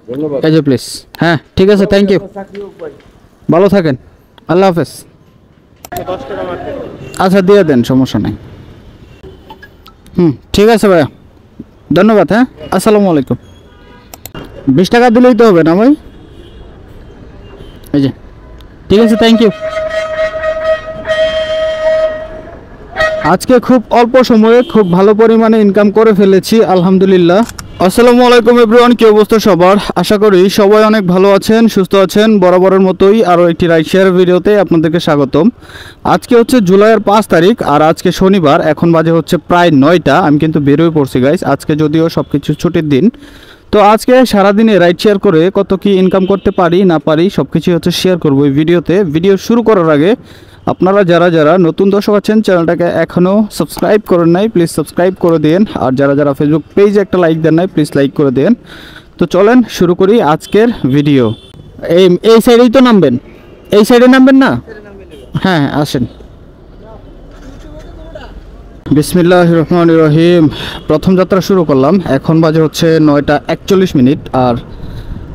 এই যে প্লিজ। হ্যাঁ ঠিক আছে, থ্যাংক ইউ, ভালো থাকেন, আল্লাহ হাফেজ। আচ্ছা দিয়ে দেন, সমস্যা নেই। ঠিক আছে ভাইয়া, ধন্যবাদ। হ্যাঁ, আসসালামু আলাইকুম। 20 টাকা দিলেই তো হবে না ভাই? এই যে ঠিক আছে, থ্যাংক ইউ। আজকে খুব অল্প সময়ে খুব ভালো পরিমাণে ইনকাম করে ফেলেছি, আলহামদুলিল্লাহ। আসসালামু আলাইকুম এভরিওয়ান, কি অবস্থা সবার? আশা করি সবাই অনেক ভালো আছেন, সুস্থ আছেন। বরাবরের মতোই আরও একটি রাইড শেয়ার ভিডিওতে আপনাদেরকে স্বাগতম। আজকে হচ্ছে জুলাইয়ের 5 তারিখ, আর আজকে শনিবার। এখন বাজে হচ্ছে প্রায় 9টা। আমি কিন্তু বেরোয় পড়ছি গাইস, আজকে যদিও সব কিছু ছুটির দিন। তো আজকে সারাদিনে রাইড শেয়ার করে কত কি ইনকাম করতে পারি না পারি সব কিছুই হচ্ছে শেয়ার করবো এই ভিডিওতে। ভিডিও শুরু করার আগে আপনারা যারা যারা নতুন দর্শক আছেন, চ্যানেলটাকে এখনও সাবস্ক্রাইব করেন নাই, প্লিজ সাবস্ক্রাইব করে দিন। আর যারা যারা ফেসবুক পেজে একটা লাইক দেন নাই, প্লিজ লাইক করে দিন। তো চলেন শুরু করি আজকের ভিডিও। এই সাইডেই তো নামবেন, এই সাইডে নামবেন না? হ্যাঁ আসেন। বিসমিল্লাহির রহমানির রহিম। প্রথম যাত্রা শুরু করলাম। এখন বাজে হচ্ছে 9টা 41 মিনিট। আর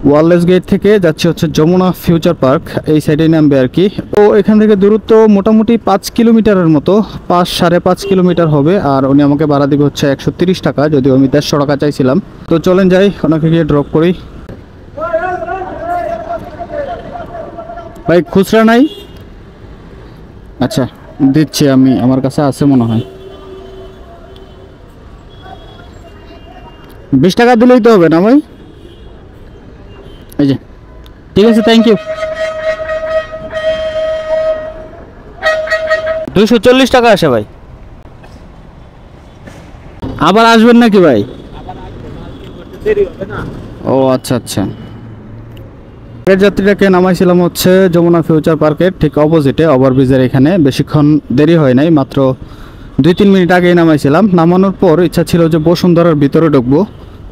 ওয়ারলেস গেট থেকে যাচ্ছে হচ্ছে যমুনা ফিউচার পার্ক, এই সাইডে নামবে আর কি। তো এখান থেকে দূরত্ব মোটামুটি 5 কিলোমিটারের মতো, 5-5.5 কিলোমিটার হবে। আর উনি আমাকে ভাড়া দিবে হচ্ছে 130 টাকা, যদিও আমি 150 টাকা চাইছিলাম। তো চলেন যাই, ওনাকে গিয়ে ড্রপ করি। ভাই খুচরা নাই? আচ্ছা দিচ্ছি আমি, আমার কাছে আছে মনে হয়। 20 টাকা দিলেই তো হবে না ভাই? এই যে ঠিক আছে, থ্যাংক ইউ। 240 টাকা আসে ভাই। আবার আসবেন নাকি ভাই? ও আচ্ছা আচ্ছা। আগের যাত্রীটাকে নামাইছিলাম হচ্ছে যমুনা ফিউচার পার্কের ঠিক অপোজিটে, ওভারব্রিজের এখানে। বেশিক্ষণ দেরি হয় নাই, মাত্র 2-3 মিনিট আগেই নামাইছিলাম। নামানোর পর ইচ্ছা ছিল যে বসুন্ধরার ভিতরে ঢুকবো।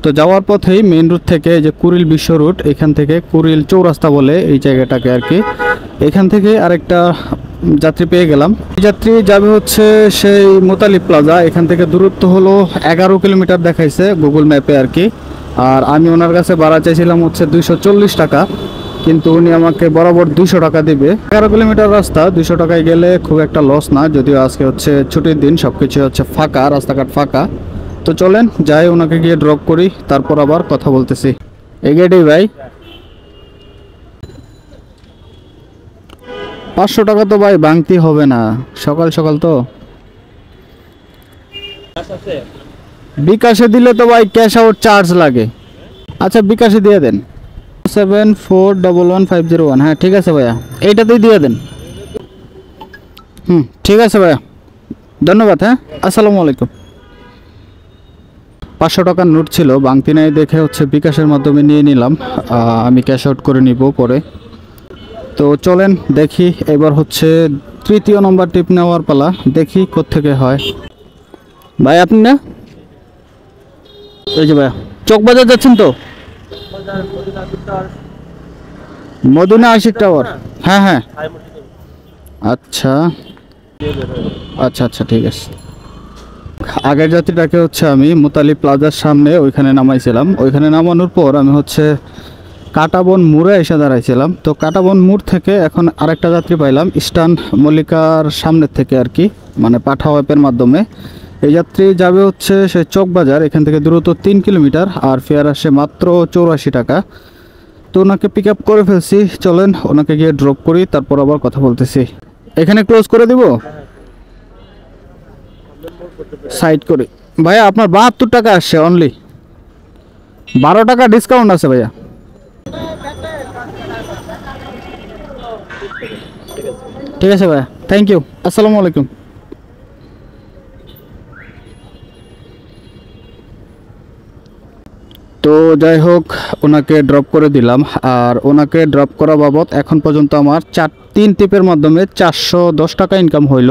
তো যাওয়ার পথেই মেইন রুট থেকে যে কুড়িল বিশ্ব রুট, এখান থেকে কুড়িল চৌরাস্তা বলে এই জায়গাটাকে আর কি, এখান থেকে আরেকটা যাত্রী পেয়ে গেলাম। এই যাত্রী যাবে হচ্ছে সেই মোতালিব প্লাজা। এখান থেকে দূরত্ব হলো 11 কিলোমিটার দেখাইছে গুগল ম্যাপে আর কি। আর আমি ওনার কাছে ভাড়া চাইছিলাম হচ্ছে 240 টাকা, কিন্তু উনি আমাকে বরাবর 200 টাকা দিবে। 11 কিলোমিটার রাস্তা 200 টাকায় গেলে খুব একটা লস না, যদিও আজকে হচ্ছে ছুটির দিন, সব কিছু হচ্ছে ফাঁকা, রাস্তাঘাট ফাঁকা। তো চলেন যাই, ওনাকে গিয়ে ড্রপ করি, তারপর আবার কথা বলতেছি। এই গেটেই ভাই। 500 টাকা তো ভাই ভাঙতি হবে না, সকাল সকাল তো। বিকাশে দিলে তো ভাই ক্যাশ আউট চার্জ লাগে। আচ্ছা বিকাশে দিয়ে দেন, 74111501। হ্যাঁ ঠিক আছে ভাইয়া, এইটাতেই দিয়ে দেন। ঠিক আছে ভাইয়া, ধন্যবাদ। হ্যাঁ, আসসালামু আলাইকুম। 500 টাকার নোট ছিল, ভাঙতি নাই দেখে হচ্ছে বিকাশের মাধ্যমে নিয়ে নিলাম। আমি ক্যাশ আউট করে নিব পরে। তো চলেন দেখি, এবার হচ্ছে 3য় নম্বর টিপ নেওয়ার পালা। দেখি কোত্থেকে হয়। ভাই আপনি না? এই যে ভাইয়া, চকবাজার যাচ্ছেন তো? মদিনা আশিক টাওয়ার। হ্যাঁ হ্যাঁ আচ্ছা আচ্ছা আচ্ছা ঠিক আছে। আগের যাত্রীটাকে হচ্ছে আমি মোতালিব প্লাজার সামনে ওইখানে নামাইছিলাম। ওইখানে নামানোর পর আমি হচ্ছে কাটাবন মোড়ে এসে দাঁড়াইছিলাম। তো কাটাবন মোড় থেকে এখন আরেকটা যাত্রী পাইলাম ইস্টার্ন মল্লিকার সামনের থেকে আর কি, মানে পাঠাও অ্যাপের মাধ্যমে। এই যাত্রী যাবে হচ্ছে সে চকবাজার, এখান থেকে দূরত্ব 3 কিলোমিটার, আর ফেয়ার আসে মাত্র 84 টাকা। তো ওনাকে পিক আপ করে ফেলছি, চলেন ওনাকে গিয়ে ড্রপ করি, তারপর আবার কথা বলতেছি। এখানে ক্লোজ করে দিব, সাইড করি। ভাইয়া আপনার 72 টাকা আসছে অনলি, 12 টাকা ডিসকাউন্ট আছে ভাইয়া। ঠিক আছে ভাইয়া, থ্যাংক ইউ, আসসালামু আলাইকুম। তো যাই হোক, ওনাকে ড্রপ করে দিলাম। আর ওনাকে ড্রপ করা বাবদ এখন পর্যন্ত আমার 3 ট্রিপের মাধ্যমে 410 টাকা ইনকাম হইল।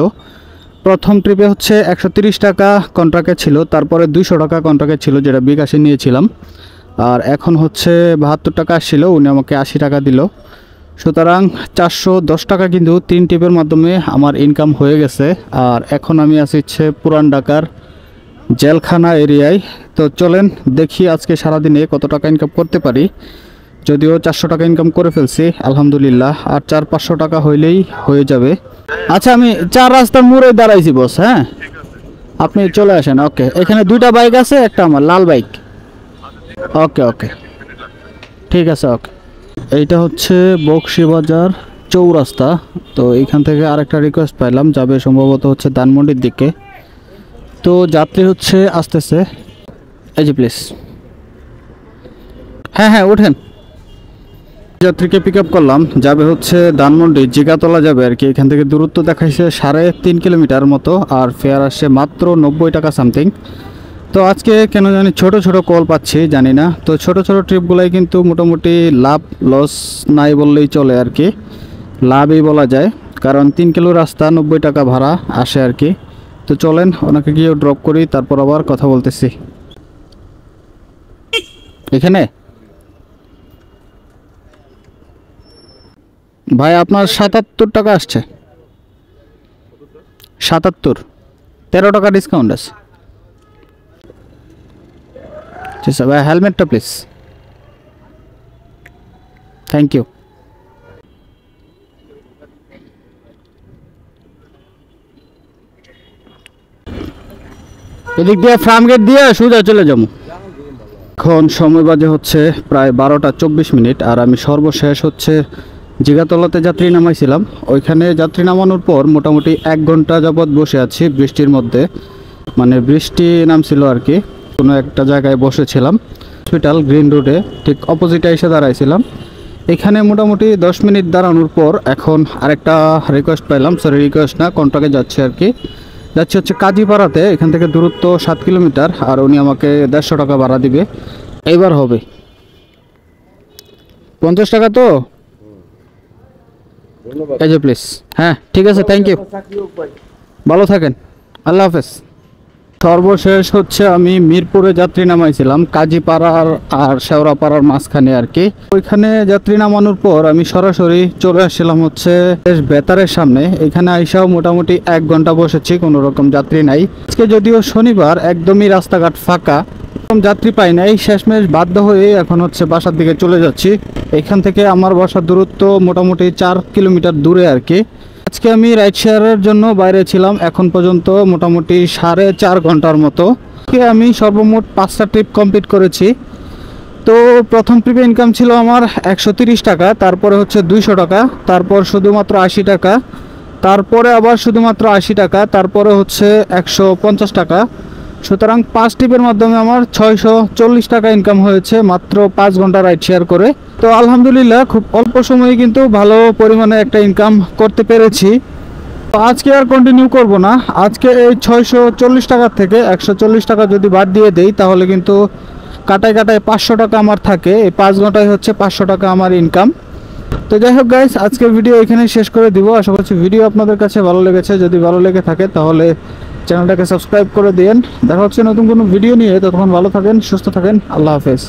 প্রথম ট্রিপে হচ্ছে 130 টাকা কন্ট্রাক্টে ছিল, তারপরে 200 টাকা কন্ট্রাক্টে ছিল, যেটা বিকাশে নিয়েছিলাম। আর এখন হচ্ছে 72 টাকা আসছিল, উনি আমাকে 80 টাকা দিল। সুতরাং 410 টাকা কিন্তু 3 ট্রিপের মাধ্যমে আমার ইনকাম হয়ে গেছে। আর এখন আমি আছি হচ্ছে পুরান ঢাকার জেলখানা এরিয়ায়। তো চলেন দেখি আজকে সারাদিনে কত টাকা ইনকাম করতে পারি। যদিও 400 টাকা ইনকাম করে ফেলছি আলহামদুলিল্লাহ, আর 400-500 টাকা হইলেই হয়ে যাবে। আচ্ছা আমি 4 রাস্তার মোড়ে দাঁড়াইছি বস, হ্যাঁ আপনি চলে আসেন। ওকে, এখানে 2টা বাইক আছে, একটা আমার লাল বাইক। ওকে ওকে ঠিক আছে ওকে। এইটা হচ্ছে বকশীবাজার চৌরাস্তা। তো এইখান থেকে আরেকটা রিকোয়েস্ট পাইলাম, যাবে সম্ভবত হচ্ছে ধানমন্ডির দিকে। তো যাত্রী হচ্ছে আসতেছে, এই যে প্লিজ। হ্যাঁ হ্যাঁ ওঠেন। যাত্রীকে পিক আপ করলাম, যাবে হচ্ছে ধানমন্ডি জিগাতলা যাবে আর কি। এখান থেকে দূরত্ব দেখাইছে 3.5 কিলোমিটার মতো, আর ফেয়ার আসছে মাত্র 90 টাকা সামথিং। তো আজকে কেন জানি ছোট ছোট কল পাচ্ছি, জানি না। তো ছোট ছোট ট্রিপগুলাই কিন্তু মোটামুটি লাভ লস নাই বললেই চলে আর কি, লাভই বলা যায়। কারণ 3 কিলো রাস্তা 90 টাকা ভাড়া আসে আর কি। তো চলেন ওনাকে গিয়ে ড্রপ করি, তারপর আবার কথা বলতেছি। এখানে ভাই আপনার 77 টাকা আসছে। 77, 13 টাকা ডিসকাউন্ট আছে। ঠিক আছে ভাই, হেলমেটটা প্লিজ। Thank you. এদিক দিয়ে ফার্ম গেট দিয়ে সোজা চলে যাবো। এখন সময় বাজে হচ্ছে প্রায় 12টা 24 মিনিট, আর আমি সর্বশেষ হচ্ছে জিগাতলাতে যাত্রী নামাইছিলাম। ওইখানে যাত্রী নামানোর পর মোটামুটি 1 ঘন্টা যাবৎ বসে আছি বৃষ্টির মধ্যে, মানে বৃষ্টি নামছিল আর কি। কোনো একটা জায়গায় বসেছিলাম, হসপিটাল গ্রিন রোডে ঠিক অপোজিটে এসে দাঁড়াইছিলাম। এখানে মোটামুটি 10 মিনিট দাঁড়ানোর পর এখন আরেকটা রিকোয়েস্ট পাইলাম, সরি রিকোয়েস্ট না, কন্ট্রাক্টে যাচ্ছে আর কি। যাচ্ছে হচ্ছে কাজীপাড়াতে, এখান থেকে দূরত্ব 7 কিলোমিটার, আর উনি আমাকে 150 টাকা ভাড়া দিবে। এইবার হবে 50 টাকা। তো এই যে প্লিজ। হ্যাঁ ঠিক আছে, থ্যাংক ইউ, ভালো থাকেন, আল্লাহ হাফেজ। সর্বশেষ হচ্ছে আমি মিরপুরে যাত্রী নামাইছিলাম, কাজীপাড়ার আর শেওড়াপাড়ার মাঝখানে আর কি। ওইখানে যাত্রী নামানোর পর আমি সরাসরি চলে আসছিলাম হচ্ছে বেতারের সামনে। এখানে আইসাও মোটামুটি 1 ঘন্টা বসেছি, কোনো রকম যাত্রী নাই। আজকে যদিও শনিবার, একদমই রাস্তাঘাট ফাঁকা, যাত্রী পাই নাই। শেষমেশ বাধ্য হয়ে এখন হচ্ছে বাসার দিকে চলে যাচ্ছি। এখান থেকে আমার বাসার দূরত্ব মোটামুটি 4 কিলোমিটার দূরে আর কি। আজকে আমি রাইড শেয়ারের জন্য বাইরে ছিলাম, এখন পর্যন্ত মোটামুটি 4.5 ঘন্টার মতো। আমি সর্বমোট 5টা ট্রিপ কমপ্লিট করেছি। তো প্রথম ট্রিপে ইনকাম ছিল আমার 130 টাকা, তারপরে হচ্ছে 200 টাকা, তারপর শুধুমাত্র 80 টাকা, তারপরে আবার শুধুমাত্র 80 টাকা, তারপরে হচ্ছে 150 টাকা। সুতরাং 5 ট্রিপের মাধ্যমে আমার 640 টাকা ইনকাম হয়েছে মাত্র 5 ঘন্টা রাইড শেয়ার করে। তো আলহামদুলিল্লাহ খুব অল্প সময়ে কিন্তু ভালো পরিমাণে একটা ইনকাম করতে পেরেছি। তো আজকে আর কন্টিনিউ করব না। আজকে এই 640 টাকার থেকে 140 টাকা যদি বাদ দিয়ে দেই, তাহলে কিন্তু কাটায় কাটায় 500 টাকা আমার থাকে। এই 5 ঘন্টায় হচ্ছে 500 টাকা আমার ইনকাম। তো যাই হোক গাইস, আজকের ভিডিও এখানে শেষ করে দিব। আশা করছি ভিডিও আপনাদের কাছে ভালো লেগেছে। যদি ভালো লেগে থাকে তাহলে চ্যানেলটাকে সাবস্ক্রাইব করে দিন। দেখা হচ্ছে নতুন কোনো ভিডিও নিয়ে। ততক্ষণ ভালো থাকেন, সুস্থ থাকেন, আল্লাহ হাফেজ।